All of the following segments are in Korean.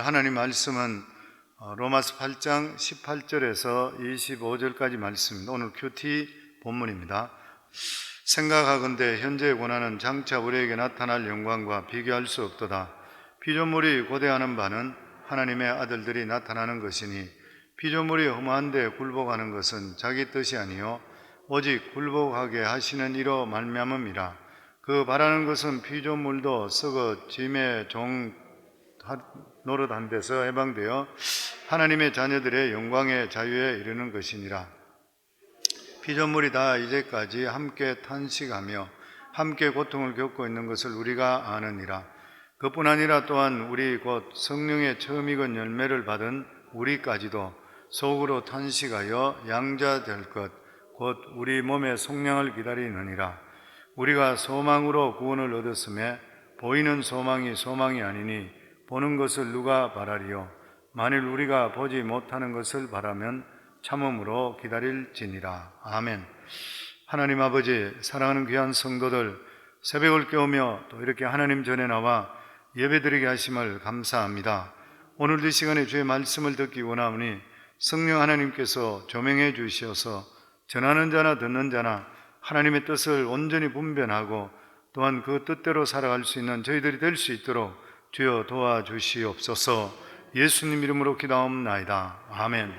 하나님 말씀은 로마서 8장 18절에서 25절까지 말씀입니다. 오늘 큐티 본문입니다. 생각하건대 현재의 고난은 장차 우리에게 나타날 영광과 비교할 수 없도다. 피조물이 고대하는 바는 하나님의 아들들이 나타나는 것이니 피조물이 허무한데 굴복하는 것은 자기 뜻이 아니요 오직 굴복하게 하시는 이로 말미암음이라. 그 바라는 것은 피조물도 썩어 짐의 종 노릇한 데서 해방되어 하나님의 자녀들의 영광의 자유에 이르는 것이니라. 피조물이 다 이제까지 함께 탄식하며 함께 고통을 겪고 있는 것을 우리가 아느니라. 그뿐 아니라 또한 우리 곧 성령의 처음 익은 열매를 받은 우리까지도 속으로 탄식하여 양자될 것 곧 우리 몸의 속량을 기다리느니라. 우리가 소망으로 구원을 얻었음에 보이는 소망이 소망이 아니니 보는 것을 누가 바라리요. 만일 우리가 보지 못하는 것을 바라면 참음으로 기다릴지니라. 아멘. 하나님 아버지, 사랑하는 귀한 성도들, 새벽을 깨우며 또 이렇게 하나님 전에 나와 예배드리게 하심을 감사합니다. 오늘도 이 시간에 주의 말씀을 듣기 원하오니 성령 하나님께서 조명해 주시어서 전하는 자나 듣는 자나 하나님의 뜻을 온전히 분별하고 또한 그 뜻대로 살아갈 수 있는 저희들이 될 수 있도록 주여 도와주시옵소서. 예수님 이름으로 기도하옵나이다. 아멘.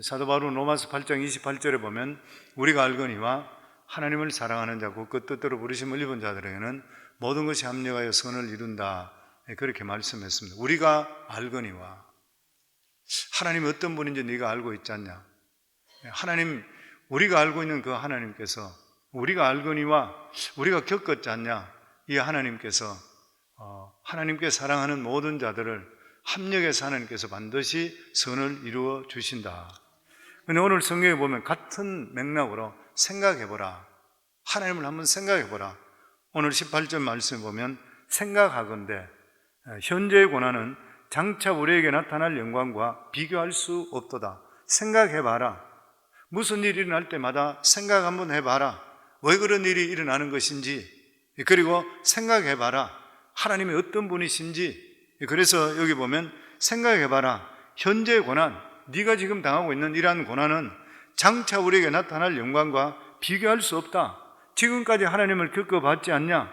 사도 바울은 로마서 8장 28절에 보면 우리가 알거니와 하나님을 사랑하는 자고 그 뜻대로 부르심을 입은 자들에게는 모든 것이 합력하여 선을 이룬다. 그렇게 말씀했습니다. 우리가 알거니와, 하나님이 어떤 분인지 네가 알고 있지 않냐? 하나님, 우리가 알고 있는 그 하나님께서, 우리가 알거니와 우리가 겪었지 않냐? 이 하나님께서 하나님께 사랑하는 모든 자들을 합력해서 하나님께서 반드시 선을 이루어 주신다. 근데 오늘 성경에 보면 같은 맥락으로 생각해보라. 하나님을 한번 생각해보라. 오늘 18절 말씀에 보면 생각하건대 현재의 고난은 장차 우리에게 나타날 영광과 비교할 수 없도다. 생각해봐라. 무슨 일이 일어날 때마다 생각 한번 해봐라. 왜 그런 일이 일어나는 것인지, 그리고 생각해봐라. 하나님이 어떤 분이신지. 그래서 여기 보면 생각해봐라. 현재의 고난, 네가 지금 당하고 있는 이러한 고난은 장차 우리에게 나타날 영광과 비교할 수 없다. 지금까지 하나님을 겪어봤지 않냐?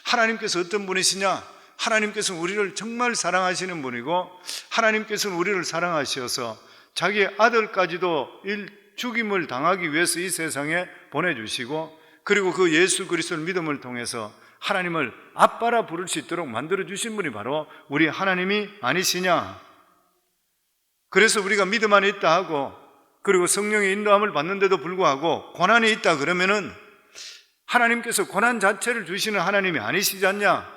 하나님께서 어떤 분이시냐? 하나님께서는 우리를 정말 사랑하시는 분이고 하나님께서는 우리를 사랑하셔서 자기 아들까지도 죽임을 당하기 위해서 이 세상에 보내주시고, 그리고 그 예수 그리스도를 믿음을 통해서 하나님을 아빠라 부를 수 있도록 만들어주신 분이 바로 우리 하나님이 아니시냐? 그래서 우리가 믿음 안에 있다 하고, 그리고 성령의 인도함을 받는데도 불구하고 고난이 있다 그러면은 하나님께서 고난 자체를 주시는 하나님이 아니시지 않냐?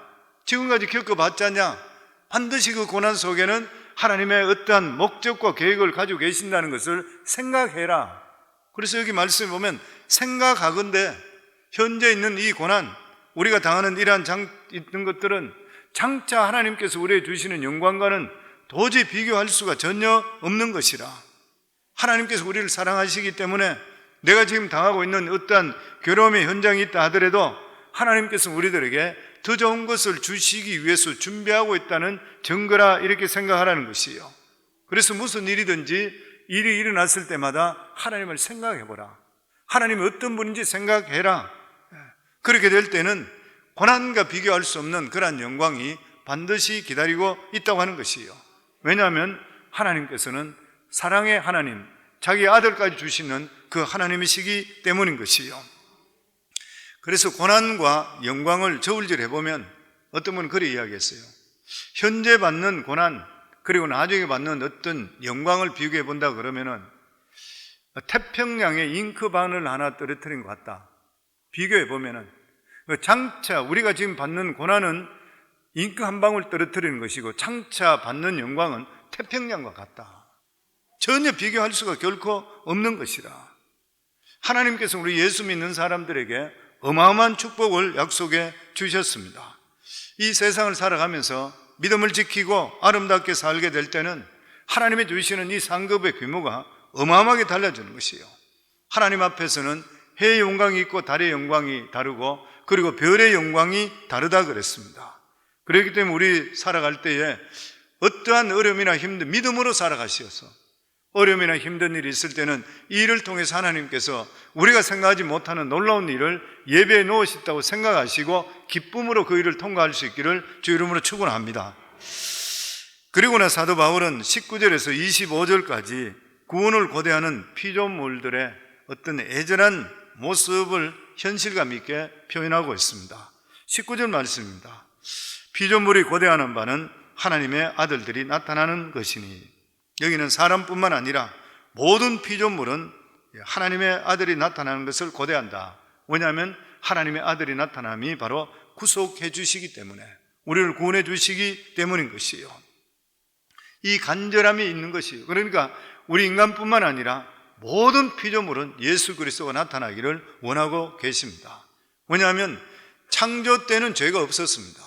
지금까지 겪어봤지 않냐? 반드시 그 고난 속에는 하나님의 어떠한 목적과 계획을 가지고 계신다는 것을 생각해라. 그래서 여기 말씀에 보면 생각하건대 현재 있는 이 고난, 우리가 당하는 이러한 있는 것들은 장차 하나님께서 우리에게 주시는 영광과는 도저히 비교할 수가 전혀 없는 것이라. 하나님께서 우리를 사랑하시기 때문에 내가 지금 당하고 있는 어떠한 괴로움의 현장이 있다 하더라도 하나님께서 우리들에게 더 좋은 것을 주시기 위해서 준비하고 있다는 증거라, 이렇게 생각하라는 것이에요. 그래서 무슨 일이든지 일이 일어났을 때마다 하나님을 생각해보라. 하나님이 어떤 분인지 생각해라. 그렇게 될 때는 고난과 비교할 수 없는 그러한 영광이 반드시 기다리고 있다고 하는 것이에요. 왜냐하면 하나님께서는 사랑의 하나님, 자기 아들까지 주시는 그 하나님이시기 때문인 것이에요. 그래서 고난과 영광을 저울질해 보면 어떤 분은 그렇게 이야기했어요. 현재 받는 고난, 그리고 나중에 받는 어떤 영광을 비교해 본다 그러면은 태평양에 잉크바늘 하나 떨어뜨린 것 같다. 비교해 보면은 장차 우리가 지금 받는 고난은 잉크 한 방울 떨어뜨리는 것이고 장차 받는 영광은 태평양과 같다. 전혀 비교할 수가 결코 없는 것이라. 하나님께서 우리 예수 믿는 사람들에게 어마어마한 축복을 약속해 주셨습니다. 이 세상을 살아가면서 믿음을 지키고 아름답게 살게 될 때는 하나님이 주시는 이 상급의 규모가 어마어마하게 달라지는 것이에요. 하나님 앞에서는 해의 영광이 있고 달의 영광이 다르고, 그리고 별의 영광이 다르다 그랬습니다. 그렇기 때문에 우리 살아갈 때에 어떠한 어려움이나 힘든 믿음으로 살아가시어서 어려움이나 힘든 일이 있을 때는 이 일을 통해서 하나님께서 우리가 생각하지 못하는 놀라운 일을 예배에 놓으셨다고 생각하시고 기쁨으로 그 일을 통과할 수 있기를 주 이름으로 축원합니다. 그리고나 사도 바울은 19절에서 25절까지 구원을 고대하는 피조물들의 어떤 애절한 모습을 현실감 있게 표현하고 있습니다. 19절 말씀입니다. 피조물이 고대하는 바는 하나님의 아들들이 나타나는 것이니, 여기는 사람뿐만 아니라 모든 피조물은 하나님의 아들이 나타나는 것을 고대한다. 왜냐하면 하나님의 아들이 나타남이 바로 구속해 주시기 때문에, 우리를 구원해 주시기 때문인 것이요, 이 간절함이 있는 것이요. 그러니까 우리 인간뿐만 아니라 모든 피조물은 예수 그리스도가 나타나기를 원하고 계십니다. 왜냐하면 창조 때는 죄가 없었습니다.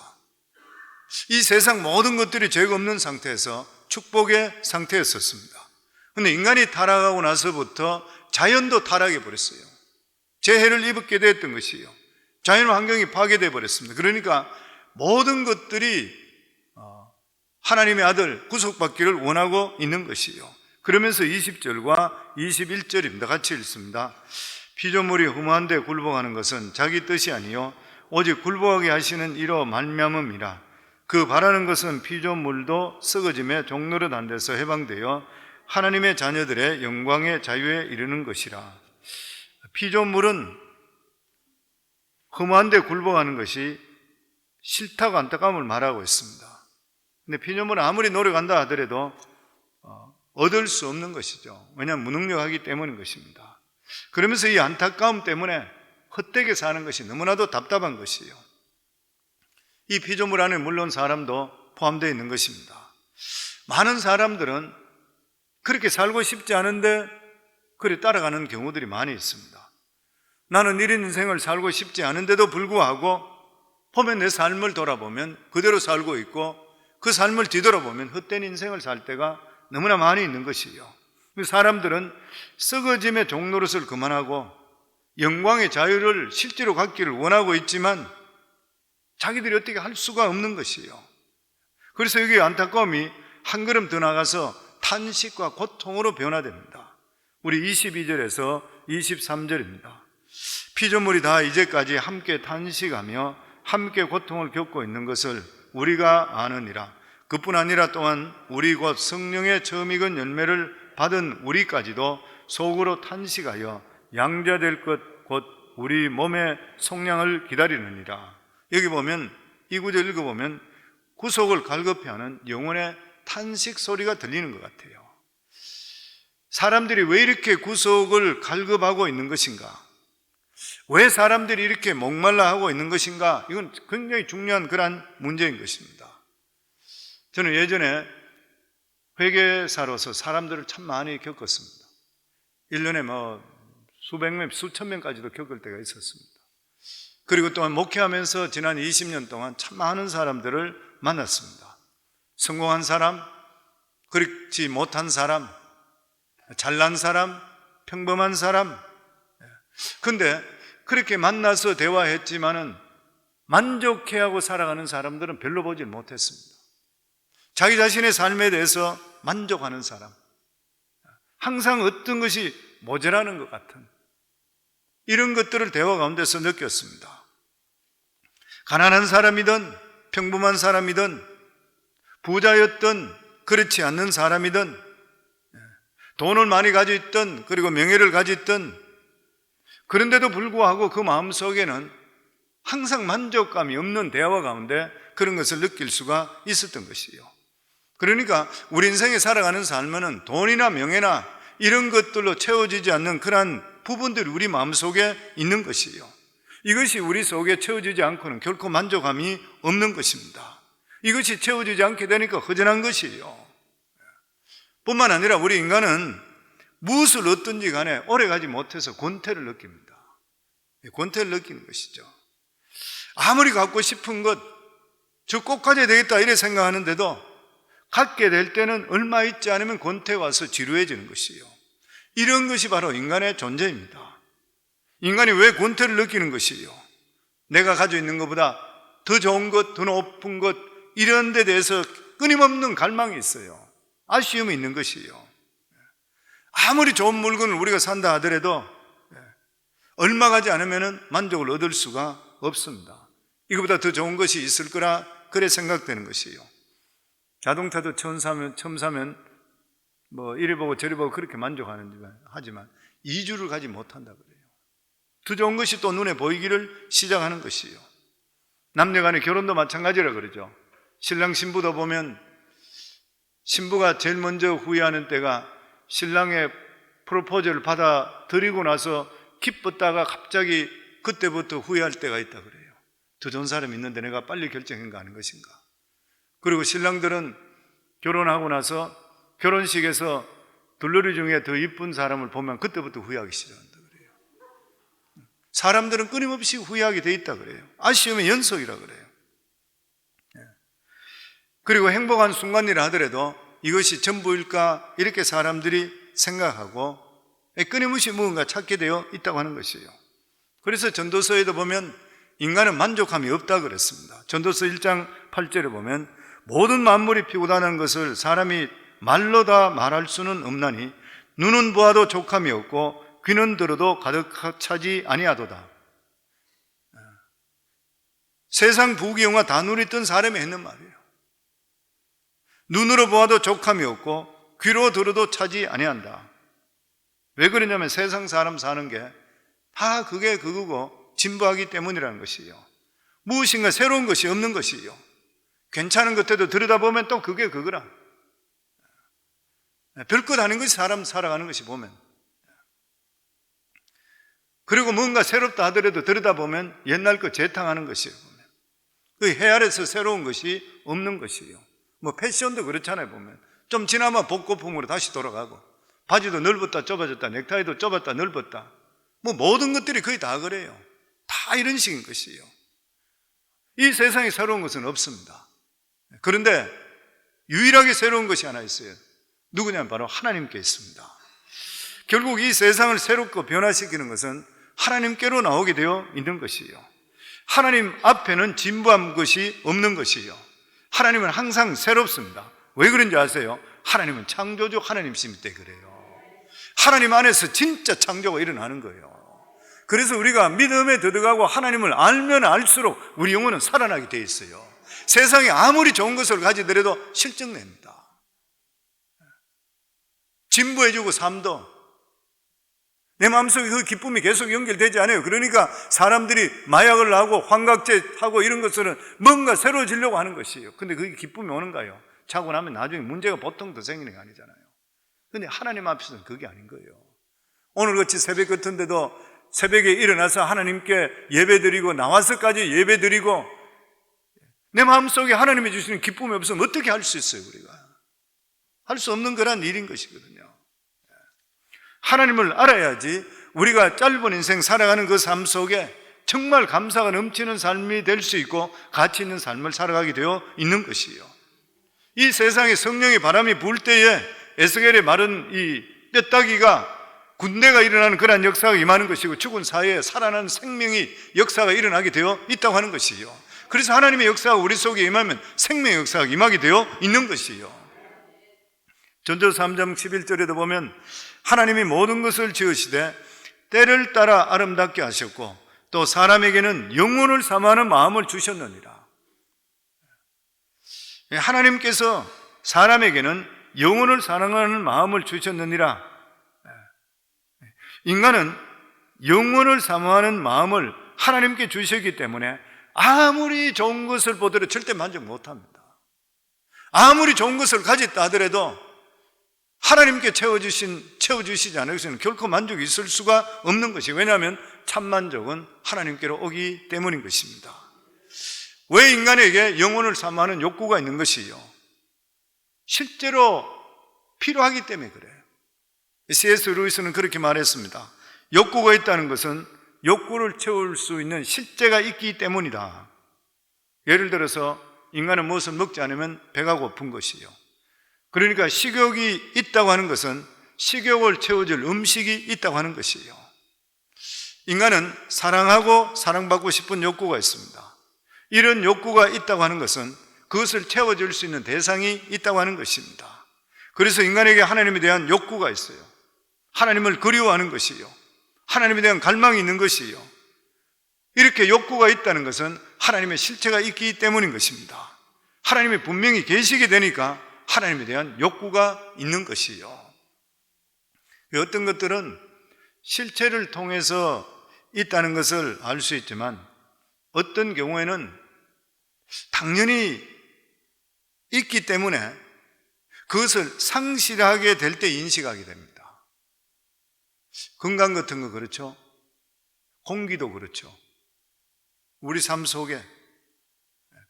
이 세상 모든 것들이 죄가 없는 상태에서 축복의 상태였었습니다. 그런데 인간이 타락하고 나서부터 자연도 타락해 버렸어요. 재해를 입게 되었던 것이에요. 자연 환경이 파괴되어 버렸습니다. 그러니까 모든 것들이 하나님의 아들 구속받기를 원하고 있는 것이에요. 그러면서 20절과 21절입니다. 같이 읽습니다. 피조물이 허무한데 굴복하는 것은 자기 뜻이 아니요 오직 굴복하게 하시는 이로 말미암음이라. 그 바라는 것은 피조물도 썩어짐에 종노릇 안 돼서 해방되어 하나님의 자녀들의 영광의 자유에 이르는 것이라. 피조물은 허무한데 굴복하는 것이 싫다고 안타까움을 말하고 있습니다. 근데 피조물은 아무리 노력한다 하더라도 얻을 수 없는 것이죠. 왜냐하면 무능력하기 때문인 것입니다. 그러면서 이 안타까움 때문에 헛되게 사는 것이 너무나도 답답한 것이에요. 이 피조물 안에 물론 사람도 포함되어 있는 것입니다. 많은 사람들은 그렇게 살고 싶지 않은데 그래 따라가는 경우들이 많이 있습니다. 나는 이런 인생을 살고 싶지 않은데도 불구하고 보면 내 삶을 돌아보면 그대로 살고 있고, 그 삶을 뒤돌아보면 헛된 인생을 살 때가 너무나 많이 있는 것이에요. 사람들은 썩어짐의 종노릇을 그만하고 영광의 자유를 실제로 갖기를 원하고 있지만 자기들이 어떻게 할 수가 없는 것이에요. 그래서 여기 안타까움이 한 걸음 더 나가서 탄식과 고통으로 변화됩니다. 우리 22절에서 23절입니다. 피조물이 다 이제까지 함께 탄식하며 함께 고통을 겪고 있는 것을 우리가 아느니라. 그뿐 아니라 또한 우리 곧 성령의 처음 익은 열매를 받은 우리까지도 속으로 탄식하여 양자될 것 곧 우리 몸의 속량을 기다리느니라. 여기 보면 이 구절 읽어보면 구속을 갈급해하는 영혼의 탄식 소리가 들리는 것 같아요. 사람들이 왜 이렇게 구속을 갈급하고 있는 것인가? 왜 사람들이 이렇게 목말라 하고 있는 것인가? 이건 굉장히 중요한 그런 문제인 것입니다. 저는 예전에 회계사로서 사람들을 참 많이 겪었습니다. 1년에 수백 명, 수천 명까지도 겪을 때가 있었습니다. 그리고 또한 목회하면서 지난 20년 동안 참 많은 사람들을 만났습니다. 성공한 사람, 그렇지 못한 사람, 잘난 사람, 평범한 사람. 그런데 그렇게 만나서 대화했지만은 만족해하고 살아가는 사람들은 별로 보질 못했습니다. 자기 자신의 삶에 대해서 만족하는 사람, 항상 어떤 것이 모자라는 것 같은 이런 것들을 대화 가운데서 느꼈습니다. 가난한 사람이든 평범한 사람이든 부자였든 그렇지 않는 사람이든 돈을 많이 가지고 있든 그리고 명예를 가지고 있든, 그런데도 불구하고 그 마음속에는 항상 만족감이 없는 대화 가운데 그런 것을 느낄 수가 있었던 것이에요. 그러니까 우리 인생에 살아가는 삶은 돈이나 명예나 이런 것들로 채워지지 않는 그러한 부분들이 우리 마음속에 있는 것이에요. 이것이 우리 속에 채워지지 않고는 결코 만족감이 없는 것입니다. 이것이 채워지지 않게 되니까 허전한 것이에요. 뿐만 아니라 우리 인간은 무엇을 얻든지 간에 오래가지 못해서 권태를 느낍니다. 권태를 느끼는 것이죠. 아무리 갖고 싶은 것, 저 꼭 가져야 되겠다 이래 생각하는데도 갖게 될 때는 얼마 있지 않으면 권태 와서 지루해지는 것이에요. 이런 것이 바로 인간의 존재입니다. 인간이 왜 권태를 느끼는 것이에요? 내가 가지고 있는 것보다 더 좋은 것, 더 높은 것, 이런 데 대해서 끊임없는 갈망이 있어요. 아쉬움이 있는 것이에요. 아무리 좋은 물건을 우리가 산다 하더라도 얼마 가지 않으면 만족을 얻을 수가 없습니다. 이거보다 더 좋은 것이 있을 거라 그래 생각되는 것이에요. 자동차도 처음 사면 뭐 이리 보고 저리 보고 그렇게 하지만 2주를 가지 못한다 그래요. 더 좋은 것이 또 눈에 보이기를 시작하는 것이에요. 남녀간의 결혼도 마찬가지라 그러죠. 신랑 신부도 보면 신부가 제일 먼저 후회하는 때가 신랑의 프로포즈를 받아들이고 나서 기뻤다가 갑자기 그때부터 후회할 때가 있다 그래요. 더 좋은 사람이 있는데 내가 빨리 결정한 거 아닌 것인가. 그리고 신랑들은 결혼하고 나서 결혼식에서 둘러리 중에 더 이쁜 사람을 보면 그때부터 후회하기 시작한다 그래요. 사람들은 끊임없이 후회하게 돼 있다 그래요. 아쉬움의 연속이라 그래요. 그리고 행복한 순간이라 하더라도 이것이 전부일까 이렇게 사람들이 생각하고 끊임없이 무언가 찾게 되어 있다고 하는 것이에요. 그래서 전도서에도 보면 인간은 만족함이 없다 그랬습니다. 전도서 1장 8절에 보면 모든 만물이 피고다는 것을 사람이 말로 다 말할 수는 없나니 눈은 보아도 족함이 없고 귀는 들어도 가득 차지 아니하도다. 세상 부귀영화 다 누리던 사람이 했는 말이에요. 눈으로 보아도 족함이 없고 귀로 들어도 차지 아니한다. 왜 그러냐면 세상 사람 사는 게 다 그게 그거고 진부하기 때문이라는 것이에요. 무엇인가 새로운 것이 없는 것이에요. 괜찮은 것들도 들여다보면 또 그게 그거라. 별것 아닌 것이 사람 살아가는 것이 보면. 그리고 뭔가 새롭다 하더라도 들여다보면 옛날 거 재탕하는 것이에요. 그 해 아래서 새로운 것이 없는 것이에요. 뭐 패션도 그렇잖아요. 보면 좀 지나면 복고풍으로 다시 돌아가고 바지도 넓었다 좁아졌다 넥타이도 좁았다 넓었다 뭐 모든 것들이 거의 다 그래요. 다 이런 식인 것이에요. 이 세상에 새로운 것은 없습니다. 그런데 유일하게 새로운 것이 하나 있어요. 누구냐면 바로 하나님께 있습니다. 결국 이 세상을 새롭고 변화시키는 것은 하나님께로 나오게 되어 있는 것이에요. 하나님 앞에는 진부한 것이 없는 것이에요. 하나님은 항상 새롭습니다. 왜 그런지 아세요? 하나님은 창조주 하나님이시기 때문에 그래요. 하나님 안에서 진짜 창조가 일어나는 거예요. 그래서 우리가 믿음에 들어가고 하나님을 알면 알수록 우리 영혼은 살아나게 돼 있어요. 세상에 아무리 좋은 것을 가지더라도 실증냅니다. 진부해지고 삶도 내 마음속에 그 기쁨이 계속 연결되지 않아요. 그러니까 사람들이 마약을 하고 환각제 하고 이런 것들은 뭔가 새로워지려고 하는 것이에요. 근데 그게 기쁨이 오는가요? 자고 나면 나중에 문제가 보통 더 생기는 게 아니잖아요. 근데 하나님 앞에서는 그게 아닌 거예요. 오늘같이 새벽 같은데도 새벽에 일어나서 하나님께 예배드리고 나와서까지 예배드리고 내 마음속에 하나님이 주시는 기쁨이 없으면 어떻게 할 수 있어요? 우리가 할 수 없는 거란 일인 것이거든요. 하나님을 알아야지 우리가 짧은 인생 살아가는 그 삶 속에 정말 감사가 넘치는 삶이 될 수 있고 가치 있는 삶을 살아가게 되어 있는 것이에요. 이 세상에 성령의 바람이 불 때에 에스겔의 말은 이 뼈다귀가 군대가 일어나는 그러한 역사가 임하는 것이고 죽은 사회에 살아나는 생명이 역사가 일어나게 되어 있다고 하는 것이에요. 그래서 하나님의 역사가 우리 속에 임하면 생명의 역사가 임하게 되어 있는 것이에요. 전도서 3장 11절에도 보면 하나님이 모든 것을 지으시되 때를 따라 아름답게 하셨고 또 사람에게는 영혼을 사모하는 마음을 주셨느니라. 하나님께서 사람에게는 영혼을 사랑하는 마음을 주셨느니라. 인간은 영혼을 사모하는 마음을 하나님께 주셨기 때문에 아무리 좋은 것을 보더라도 절대 만족 못합니다. 아무리 좋은 것을 가졌다 하더라도 하나님께 채워주시지 않으시면 결코 만족이 있을 수가 없는 것이에요. 왜냐하면 참만족은 하나님께로 오기 때문인 것입니다. 왜 인간에게 영혼을 사모하는 욕구가 있는 것이요? 실제로 필요하기 때문에 그래요. C.S. 루이스는 그렇게 말했습니다. 욕구가 있다는 것은 욕구를 채울 수 있는 실제가 있기 때문이다. 예를 들어서 인간은 무엇을 먹지 않으면 배가 고픈 것이요. 그러니까 식욕이 있다고 하는 것은 식욕을 채워줄 음식이 있다고 하는 것이에요. 인간은 사랑하고 사랑받고 싶은 욕구가 있습니다. 이런 욕구가 있다고 하는 것은 그것을 채워줄 수 있는 대상이 있다고 하는 것입니다. 그래서 인간에게 하나님에 대한 욕구가 있어요. 하나님을 그리워하는 것이요, 하나님에 대한 갈망이 있는 것이요, 이렇게 욕구가 있다는 것은 하나님의 실체가 있기 때문인 것입니다. 하나님이 분명히 계시게 되니까 하나님에 대한 욕구가 있는 것이요. 어떤 것들은 실체를 통해서 있다는 것을 알 수 있지만 어떤 경우에는 당연히 있기 때문에 그것을 상실하게 될 때 인식하게 됩니다. 건강 같은 거 그렇죠? 공기도 그렇죠. 우리 삶 속에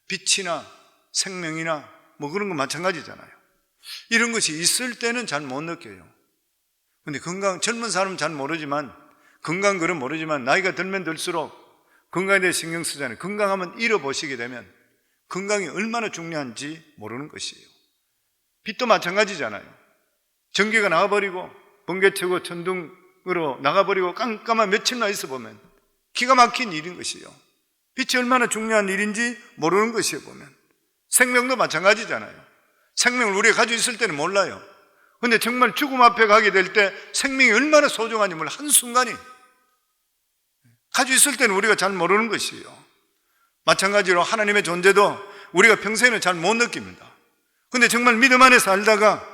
빛이나 생명이나 뭐 그런 거 마찬가지잖아요. 이런 것이 있을 때는 잘 못 느껴요. 근데 젊은 사람은 잘 모르지만, 건강 그런 모르지만 나이가 들면 들수록 건강에 대해 신경 쓰잖아요. 건강하면 잃어보시게 되면 건강이 얼마나 중요한지 모르는 것이에요. 빛도 마찬가지잖아요. 전기가 나가버리고 번개치고 천둥으로 나가버리고 깜깜한 며칠나 있어 보면 기가 막힌 일인 것이에요. 빛이 얼마나 중요한 일인지 모르는 것이에요. 보면 생명도 마찬가지잖아요. 생명을 우리가 가지고 있을 때는 몰라요. 근데 정말 죽음 앞에 가게 될 때 생명이 얼마나 소중한지 몰라. 한순간이 가지고 있을 때는 우리가 잘 모르는 것이에요. 마찬가지로 하나님의 존재도 우리가 평소에는 잘 못 느낍니다. 근데 정말 믿음 안에 살다가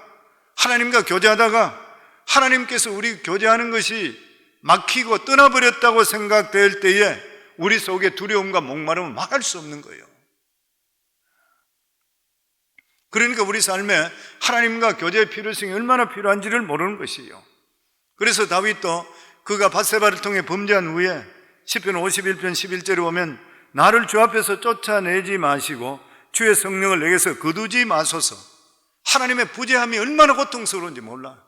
하나님과 교제하다가 하나님께서 우리 교제하는 것이 막히고 떠나버렸다고 생각될 때에 우리 속에 두려움과 목마름은 말할 수 없는 거예요. 그러니까 우리 삶에 하나님과 교제의 필요성이 얼마나 필요한지를 모르는 것이에요. 그래서 다윗도 그가 밧세바를 통해 범죄한 후에 시편 51편 11절에 보면 나를 주 앞에서 쫓아내지 마시고 주의 성령을 내게서 거두지 마소서. 하나님의 부재함이 얼마나 고통스러운지 몰라.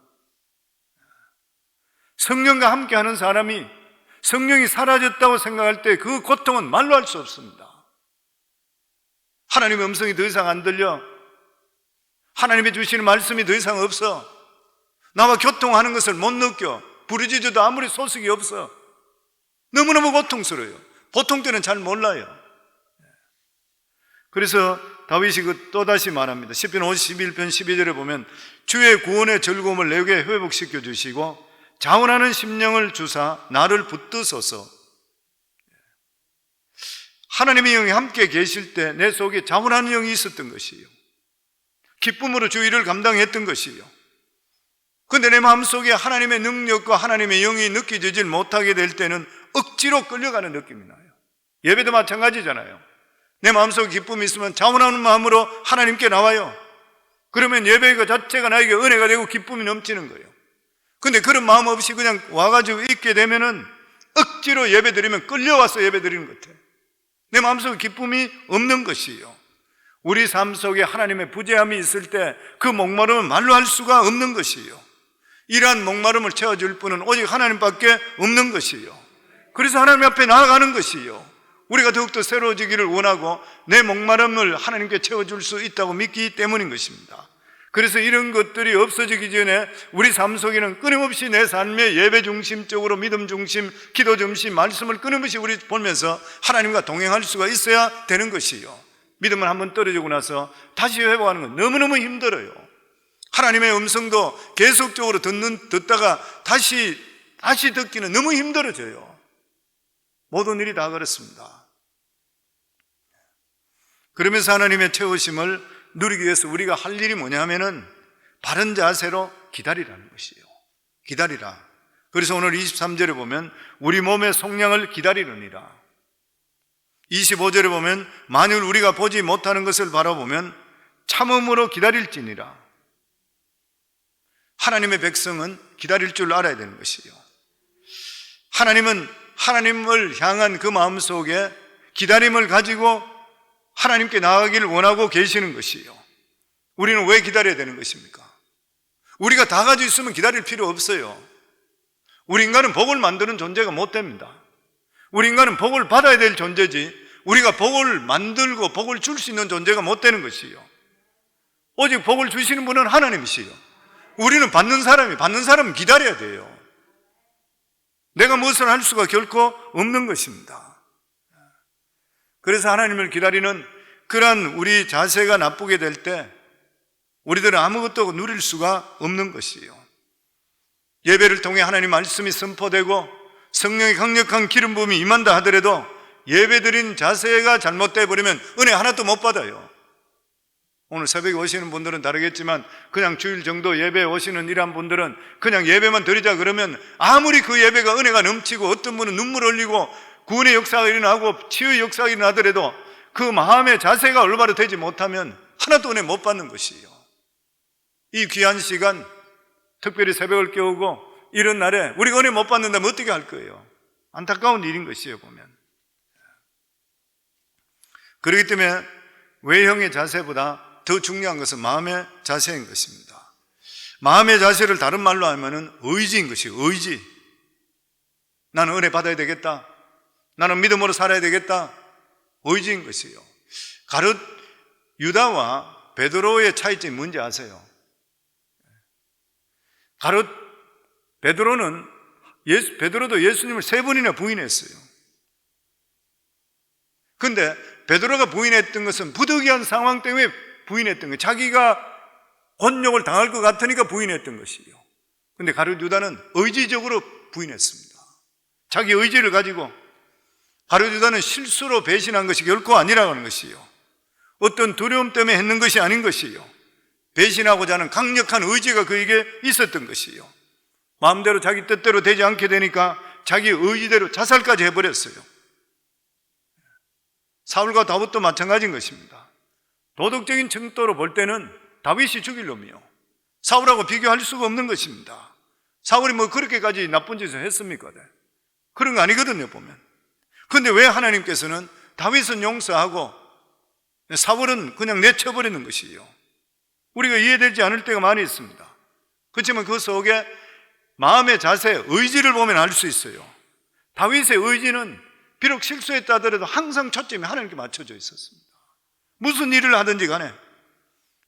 성령과 함께하는 사람이 성령이 사라졌다고 생각할 때 그 고통은 말로 할 수 없습니다. 하나님의 음성이 더 이상 안 들려. 하나님이 주시는 말씀이 더 이상 없어. 나와 교통하는 것을 못 느껴. 부르짖어도 아무리 소식이 없어. 너무너무 고통스러워요. 보통 때는 잘 몰라요. 그래서 다윗이 또다시 말합니다. 시편 51편 12절에 보면 주의 구원의 즐거움을 내게 회복시켜 주시고 자원하는 심령을 주사 나를 붙드소서. 하나님의 영이 함께 계실 때 내 속에 자원하는 영이 있었던 것이에요. 기쁨으로 주 일을 감당했던 것이에요. 그런데 내 마음속에 하나님의 능력과 하나님의 영이 느껴지질 못하게 될 때는 억지로 끌려가는 느낌이 나요. 예배도 마찬가지잖아요. 내 마음속에 기쁨이 있으면 자원하는 마음으로 하나님께 나와요. 그러면 예배 자체가 나에게 은혜가 되고 기쁨이 넘치는 거예요. 근데 그런 마음 없이 그냥 와가지고 있게 되면은 억지로 예배 드리면 끌려와서 예배 드리는 것 같아요. 내 마음속에 기쁨이 없는 것이에요. 우리 삶 속에 하나님의 부재함이 있을 때 그 목마름은 말로 할 수가 없는 것이에요. 이러한 목마름을 채워줄 분은 오직 하나님밖에 없는 것이에요. 그래서 하나님 앞에 나아가는 것이에요. 우리가 더욱더 새로워지기를 원하고 내 목마름을 하나님께 채워줄 수 있다고 믿기 때문인 것입니다. 그래서 이런 것들이 없어지기 전에 우리 삶 속에는 끊임없이 내 삶의 예배 중심적으로 믿음 중심, 기도 중심, 말씀을 끊임없이 우리 보면서 하나님과 동행할 수가 있어야 되는 것이에요. 믿음을 한번 떨어지고 나서 다시 회복하는 건 너무너무 힘들어요. 하나님의 음성도 계속적으로 듣다가 다시 듣기는 너무 힘들어져요. 모든 일이 다 그렇습니다. 그러면서 하나님의 채우심을 누리기 위해서 우리가 할 일이 뭐냐면은 바른 자세로 기다리라는 것이에요. 기다리라. 그래서 오늘 23절에 보면 우리 몸의 속량을 기다리느니라. 25절에 보면 만일 우리가 보지 못하는 것을 바라보면 참음으로 기다릴지니라. 하나님의 백성은 기다릴 줄 알아야 되는 것이에요. 하나님은 하나님을 향한 그 마음속에 기다림을 가지고 하나님께 나아가기를 원하고 계시는 것이에요. 우리는 왜 기다려야 되는 것입니까? 우리가 다 가지고 있으면 기다릴 필요 없어요. 우리 인간은 복을 만드는 존재가 못 됩니다. 우리 인간은 복을 받아야 될 존재지 우리가 복을 만들고 복을 줄 수 있는 존재가 못 되는 것이에요. 오직 복을 주시는 분은 하나님이시요. 우리는 받는 사람은 기다려야 돼요. 내가 무엇을 할 수가 결코 없는 것입니다. 그래서 하나님을 기다리는 그러한 우리 자세가 나쁘게 될 때 우리들은 아무것도 누릴 수가 없는 것이에요. 예배를 통해 하나님 말씀이 선포되고 성령의 강력한 기름 부음이 임한다 하더라도 예배드린 자세가 잘못되어 버리면 은혜 하나도 못 받아요. 오늘 새벽에 오시는 분들은 다르겠지만 그냥 주일 정도 예배에 오시는 이런 분들은 그냥 예배만 드리자 그러면 아무리 그 예배가 은혜가 넘치고 어떤 분은 눈물 흘리고 구원의 역사가 일어나고 치유의 역사가 일어나더라도 그 마음의 자세가 올바로 되지 못하면 하나도 은혜 못 받는 것이에요. 이 귀한 시간, 특별히 새벽을 깨우고 이런 날에 우리가 은혜 못 받는다면 어떻게 할 거예요? 안타까운 일인 것이에요, 보면. 그렇기 때문에 외형의 자세보다 더 중요한 것은 마음의 자세인 것입니다. 마음의 자세를 다른 말로 하면 의지인 것이에요. 의지. 나는 은혜 받아야 되겠다. 나는 믿음으로 살아야 되겠다. 의지인 것이에요. 가룟 유다와 베드로의 차이점이 뭔지 아세요? 베드로도 예수님을 3번이나 부인했어요. 근데 베드로가 부인했던 것은 부득이한 상황 때문에 부인했던 거예요. 자기가 곤욕을 당할 것 같으니까 부인했던 것이에요. 근데 가룟 유다는 의지적으로 부인했습니다. 자기 의지를 가지고. 가룟 유다는 실수로 배신한 것이 결코 아니라고 하는 것이에요. 어떤 두려움 때문에 했는 것이 아닌 것이에요. 배신하고자 하는 강력한 의지가 그에게 있었던 것이에요. 마음대로 자기 뜻대로 되지 않게 되니까 자기 의지대로 자살까지 해버렸어요. 사울과 다윗도 마찬가지인 것입니다. 도덕적인程度로 볼 때는 다윗이 죽일 놈이요. 사울하고 비교할 수가 없는 것입니다. 사울이 뭐 그렇게까지 나쁜 짓을 했습니까? 그런 거 아니거든요, 보면. 그런데 왜 하나님께서는 다윗은 용서하고 사울은 그냥 내쳐버리는 것이에요? 우리가 이해되지 않을 때가 많이 있습니다. 그렇지만 그 속에 마음의 자세, 의지를 보면 알 수 있어요. 다윗의 의지는 비록 실수했다 하더라도 항상 초점이 하나님께 맞춰져 있었습니다. 무슨 일을 하든지 간에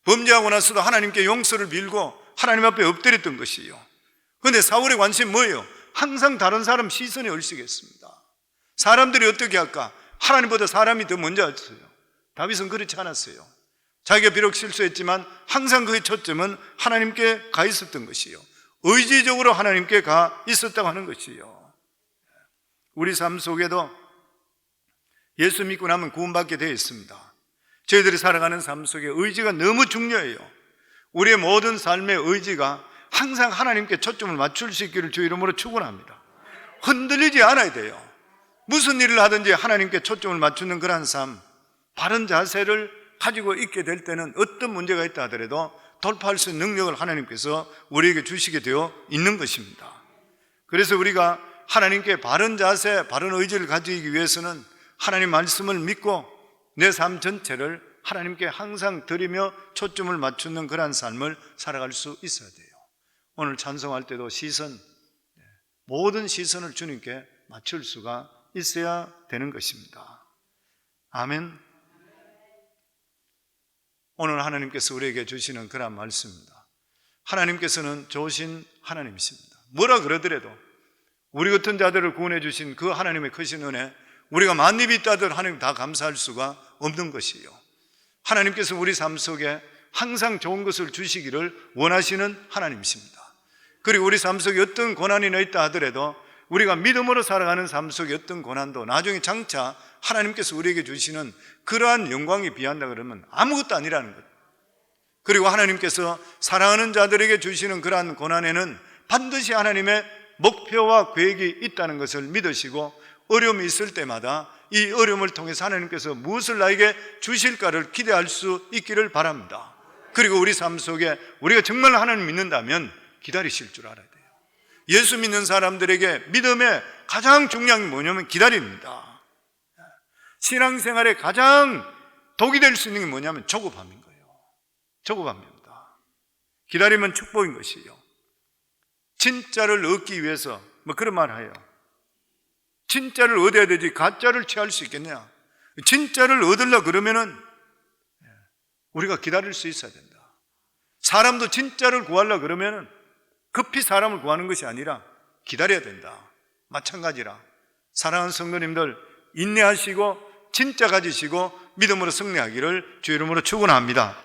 범죄하고 나서도 하나님께 용서를 빌고 하나님 앞에 엎드렸던 것이에요. 그런데 사울의 관심은 뭐예요? 항상 다른 사람 시선에 얼씨겠습니다. 사람들이 어떻게 할까? 하나님보다 사람이 더 먼저 했어요. 다윗은 그렇지 않았어요. 자기가 비록 실수했지만 항상 그의 초점은 하나님께 가 있었던 것이에요. 의지적으로 하나님께 가 있었다고 하는 것이에요. 우리 삶 속에도 예수 믿고 나면 구원받게 되어 있습니다. 저희들이 살아가는 삶 속에 의지가 너무 중요해요. 우리의 모든 삶의 의지가 항상 하나님께 초점을 맞출 수 있기를 주 이름으로 축원합니다. 흔들리지 않아야 돼요. 무슨 일을 하든지 하나님께 초점을 맞추는 그러한 삶, 바른 자세를 가지고 있게 될 때는 어떤 문제가 있다 하더라도 돌파할 수 있는 능력을 하나님께서 우리에게 주시게 되어 있는 것입니다. 그래서 우리가 하나님께 바른 자세, 바른 의지를 가지기 위해서는 하나님 말씀을 믿고 내 삶 전체를 하나님께 항상 드리며 초점을 맞추는 그러한 삶을 살아갈 수 있어야 돼요. 오늘 찬송할 때도 모든 시선을 주님께 맞출 수가 있어야 되는 것입니다. 아멘. 오늘 하나님께서 우리에게 주시는 그런 말씀입니다. 하나님께서는 좋으신 하나님이십니다. 뭐라 그러더라도 우리 같은 자들을 구원해 주신 그 하나님의 크신 은혜, 우리가 만입이 있다들 하나님 다 감사할 수가 없는 것이에요. 하나님께서 우리 삶 속에 항상 좋은 것을 주시기를 원하시는 하나님이십니다. 그리고 우리 삶 속에 어떤 고난이 있다 하더라도 우리가 믿음으로 살아가는 삶 속에 어떤 고난도 나중에 장차 하나님께서 우리에게 주시는 그러한 영광에 비한다 그러면 아무것도 아니라는 것. 그리고 하나님께서 사랑하는 자들에게 주시는 그러한 고난에는 반드시 하나님의 목표와 계획이 있다는 것을 믿으시고 어려움이 있을 때마다 이 어려움을 통해서 하나님께서 무엇을 나에게 주실까를 기대할 수 있기를 바랍니다. 그리고 우리 삶 속에 우리가 정말 하나님 믿는다면 기다리실 줄 알아야 돼요. 예수 믿는 사람들에게 믿음의 가장 중요한 게 뭐냐면 기다립니다. 신앙생활에 가장 독이 될 수 있는 게 뭐냐면 조급함인 거예요. 조급함입니다. 기다리면 축복인 것이에요. 진짜를 얻기 위해서 그런 말 해요. 진짜를 얻어야 되지 가짜를 취할 수 있겠냐? 진짜를 얻으려고 그러면은 우리가 기다릴 수 있어야 된다. 사람도 진짜를 구하려고 그러면은 급히 사람을 구하는 것이 아니라 기다려야 된다. 마찬가지라 사랑하는 성도님들 인내하시고 진짜 가지시고 믿음으로 승리하기를 주 이름으로 축원합니다.